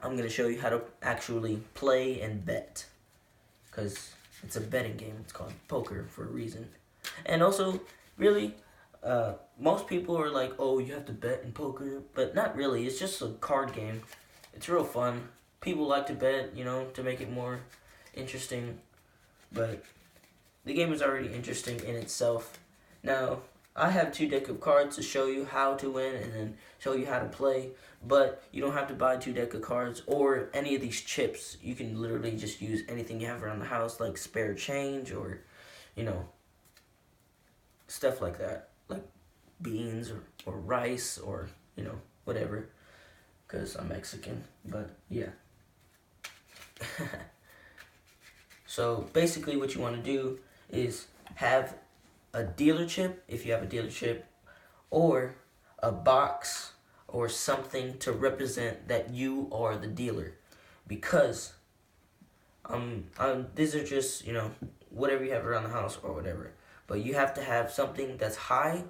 I'm going to show you how to actually play and bet. Because it's a betting game. It's called poker for a reason. And also, really, most people are like, oh, you have to bet in poker. But not really. It's just a card game. It's real fun. People like to bet, to make it more interesting. But the game is already interesting in itself. Now, I have 2 decks of cards to show you how to win and then show you how to play. But you don't have to buy 2 decks of cards or any of these chips. You can literally just use anything you have around the house, like spare change or, stuff like that. Like beans or rice or, whatever. Because I'm Mexican. But, yeah. So, basically what you want to do is have a dealer chip, if you have a dealer chip, or a box or something to represent that you are the dealer. Because these are just, whatever you have around the house or whatever. But you have to have something that's high.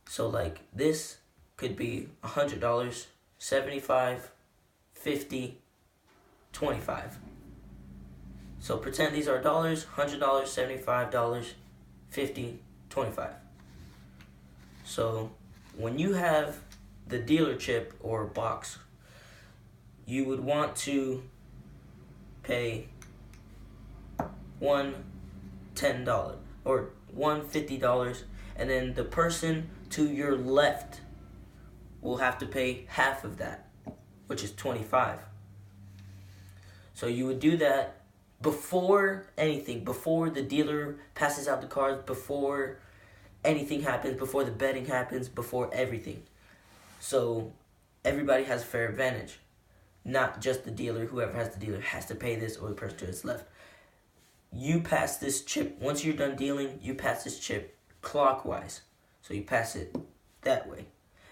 So like this could be $100, 75, 50, 25. So pretend these are dollars, $100, $75, 50, 25. So when you have the dealer chip or box, you would want to pay one $10 or one $50, and then the person to your left will have to pay half of that, which is 25. So you would do that before anything, before the dealer passes out the cards, before anything happens, before the betting happens, before everything. So everybody has a fair advantage. Not just the dealer. Whoever has the dealer has to pay this, or the person to his left. You pass this chip. Once you're done dealing, you pass this chip clockwise. So you pass it that way.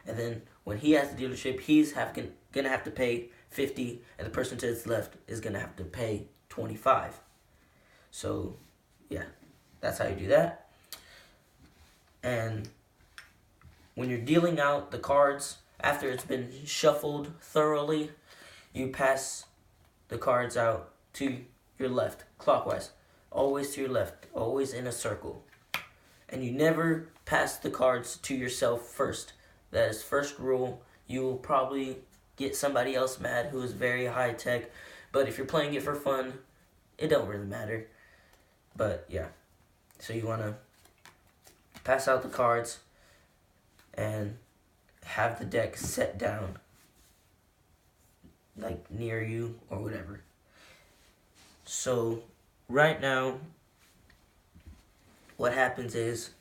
And then when he has the dealer chip, he's going to have to pay 50, and the person to his left is going to have to pay 25. So, yeah, that's how you do that. And when you're dealing out the cards, after it's been shuffled thoroughly, you pass the cards out to your left, clockwise. Always to your left, always in a circle. And you never pass the cards to yourself first. That is first rule. You will probably get somebody else mad who is very high tech. But if you're playing it for fun, it don't really matter. But yeah. So you want to pass out the cards and have the deck set down, like near you or whatever. So right now, what happens is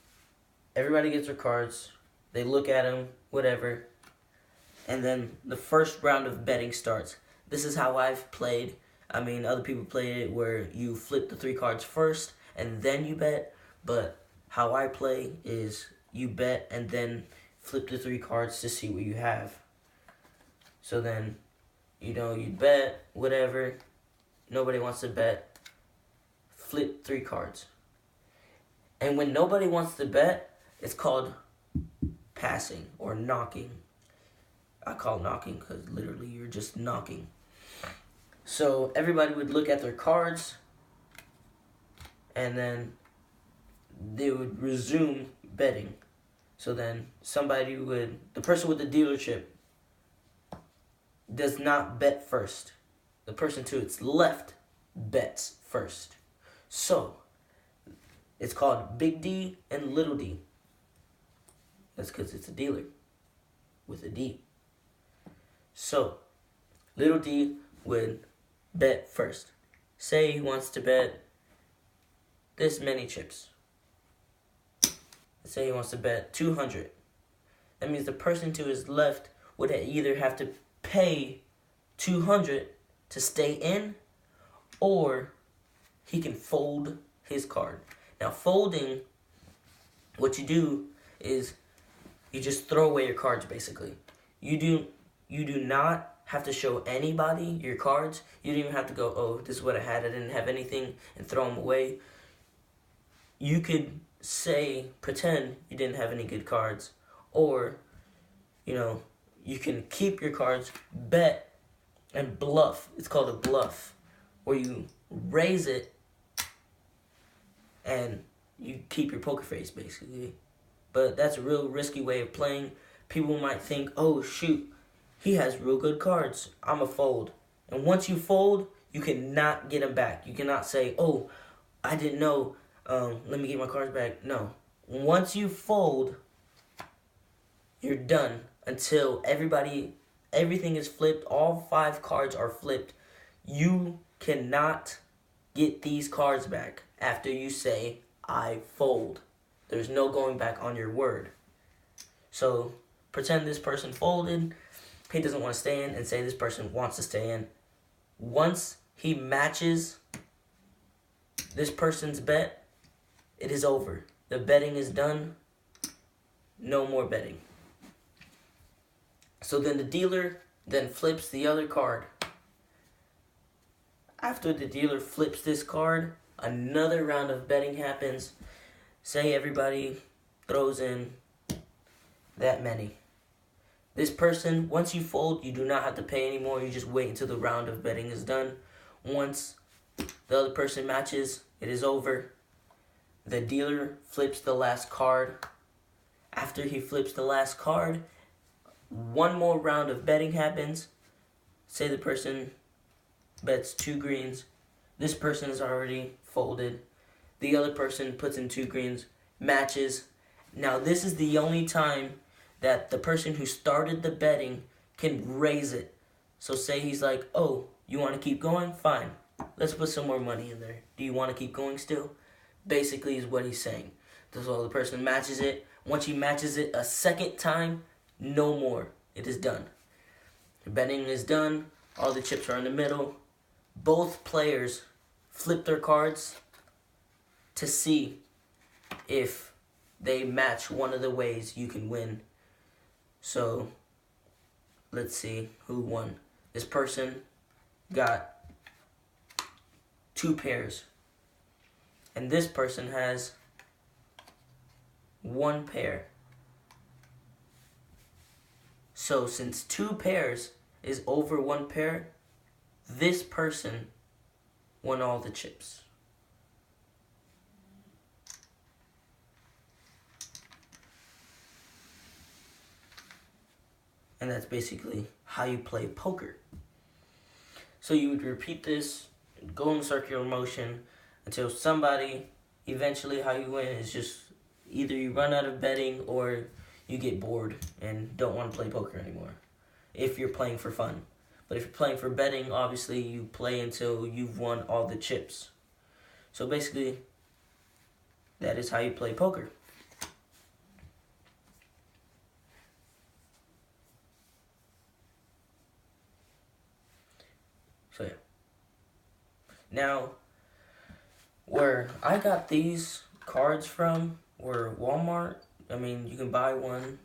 everybody gets their cards, they look at them, whatever, and then the first round of betting starts. This is how I've played. I mean, other people played it where you flip the 3 cards first and then you bet, but how I play is you bet and then flip the 3 cards to see what you have. So then, you bet, whatever, nobody wants to bet, flip 3 cards. And when nobody wants to bet, it's called passing or knocking. I call it knocking because literally you're just knocking. So everybody would look at their cards and then they would resume betting. So then the person with the dealer chip does not bet first. The person to its left bets first. So it's called Big D and Little D. That's because it's a dealer with a D. So Little D would bet first. Say he wants to bet this many chips. Let's say he wants to bet 200. That means the person to his left would either have to pay 200 to stay in, or he can fold his card. Now folding, what you do is you just throw away your cards basically. You do not have to show anybody your cards. You don't even have to go, oh, this is what I had, I didn't have anything, and throw them away. You could pretend you didn't have any good cards, or, you can keep your cards, bet, and bluff. It's called a bluff, where you raise it and you keep your poker face, basically. But that's a real risky way of playing. People might think, oh, shoot, he has real good cards. I'm a fold. And once you fold, you cannot get them back. You cannot say, oh, I didn't know. Let me get my cards back. No. Once you fold, you're done until everything is flipped. All 5 cards are flipped. You cannot get these cards back after you say, I fold. There's no going back on your word. So pretend this person folded. He doesn't want to stay in, and say this person wants to stay in. Once he matches this person's bet, it is over. The betting is done. No more betting. So then the dealer then flips the other card. After the dealer flips this card, another round of betting happens. Say everybody throws in that many. This person, once you fold, you do not have to pay anymore. You just wait until the round of betting is done. Once the other person matches, it is over. The dealer flips the last card. After he flips the last card, one more round of betting happens. Say the person bets 2 greens. This person is already folded. The other person puts in 2 greens, matches. Now this is the only time that the person who started the betting can raise it. So say he's like, oh, you want to keep going? Fine. Let's put some more money in there. Do you want to keep going still? Basically is what he's saying. So the person matches it. Once he matches it a second time, no more. It is done. The betting is done. All the chips are in the middle. Both players flip their cards to see if they match one of the ways you can win. So, let's see who won. This person got 2 pairs. And this person has 1 pair. So, since 2 pairs is over 1 pair, this person won all the chips. And that's basically how you play poker. So you would repeat this, go in circular motion until somebody, eventually how you win is just either you run out of betting or you get bored and don't want to play poker anymore. If you're playing for fun. But if you're playing for betting, obviously you play until you've won all the chips. So basically, that is how you play poker. So yeah. Now, where I got these cards from were Walmart. I mean, you can buy one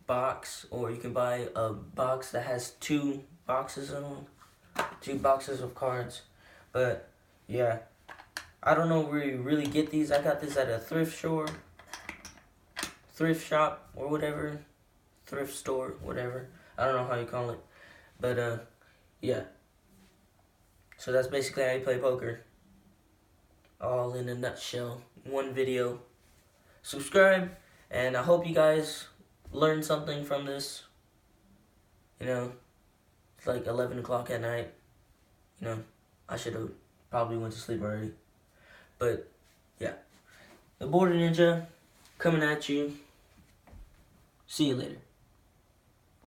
box, or you can buy a box that has 2 boxes in them. 2 boxes of cards. But, yeah. I don't know where you really get these. I got this at a thrift shop, or whatever. Thrift store, whatever. I don't know how you call it. But, yeah. So that's basically how you play poker. All in a nutshell. One video. Subscribe, and I hope you guys learned something from this. You know, it's like 11 o'clock at night. You know, I should have probably went to sleep already. But, yeah. The Border Ninja, coming at you. See you later.